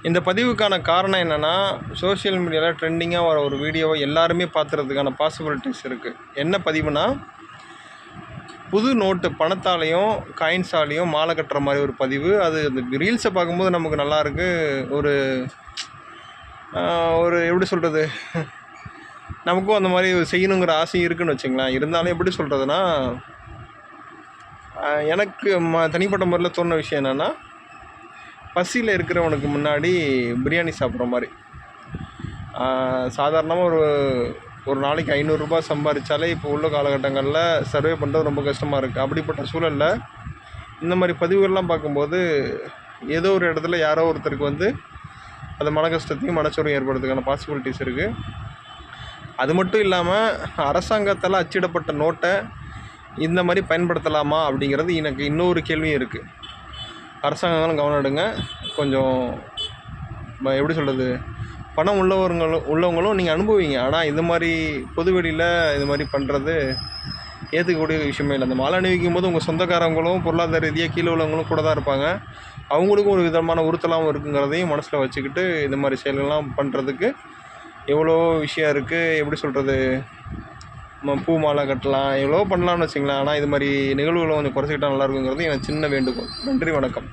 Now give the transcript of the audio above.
இந்த பதிவுக்கான காரணம் என்னென்னா, சோஷியல் மீடியாவில் ட்ரெண்டிங்காக வர ஒரு வீடியோவை எல்லாருமே பார்த்துறதுக்கான பாசிபிலிட்டிஸ் இருக்குது. என்ன பதிவுனா, புது நோட்டு பணத்தாலையும் காயின்ஸாலையும் மாலை கட்டுற மாதிரி ஒரு பதிவு. அது அந்த ரீல்ஸை பார்க்கும்போது நமக்கு நல்லாயிருக்கு. ஒரு ஒரு எப்படி சொல்கிறது, நமக்கும் அந்த மாதிரி செய்யணுங்கிற ஆசை இருக்குதுன்னு வச்சுங்களேன். இருந்தாலும் எப்படி சொல்கிறதுனா, எனக்கு தனிப்பட்ட முறையில் தோணுன விஷயம் என்னென்னா, பசியில் இருக்கிறவனுக்கு முன்னாடி பிரியாணி சாப்பிட்ற மாதிரி. சாதாரணமாக ஒரு நாளைக்கு 500 ரூபா சம்பாதிச்சாலே இப்போ உள்ள காலகட்டங்களில் சர்வே பண்ணுறது ரொம்ப கஷ்டமாக இருக்குது. அப்படிப்பட்ட சூழலில் இந்த மாதிரி பதிவுகள்லாம் பார்க்கும்போது ஏதோ ஒரு இடத்துல யாரோ ஒருத்தருக்கு வந்து அது மன கஷ்டத்தையும் மனச்சோர்வையும் ஏற்படுறதுக்கான பாசிபிலிட்டிஸ் இருக்குது. அது மட்டும் இல்லாமல் அரசாங்கத்தால் அச்சிடப்பட்ட நோட்டை இந்த மாதிரி பயன்படுத்தலாமா அப்படிங்கிறது எனக்கு இன்னொரு கேள்வியும் இருக்குது. அரசாங்கங்களும் கவனம் எடுங்க. கொஞ்சம் எப்படி சொல்கிறது, பணம் உள்ளவங்களும் நீங்கள் அனுபவிங்க. ஆனால் இது மாதிரி பொதுவெளியில் இது மாதிரி பண்ணுறது ஏற்றுக்கக்கூடிய விஷயமே இல்லை. அந்த மாலை அணிவிக்கும் போது உங்கள் சொந்தக்காரங்களும் பொருளாதார ரீதியாக கீழே உள்ளவங்களும் கூட தான் இருப்பாங்க. அவங்களுக்கும் ஒரு விதமான உறுத்தலாகவும் இருக்குங்கிறதையும் மனசில் வச்சுக்கிட்டு இந்த மாதிரி செயல்கள்லாம் பண்ணுறதுக்கு எவ்வளோ விஷயம் இருக்குது. எப்படி சொல்கிறது, பூ மாலை கட்டலாம், எவ்வளோ பண்ணலாம்னு வச்சுங்களேன். ஆனால் இது மாதிரி நிகழ்வுகளை கொஞ்சம் குறைச்சிக்கிட்டால் நல்லாயிருக்குங்கிறது எனக்கு சின்ன வேண்டுகோள். நன்றி, வணக்கம்.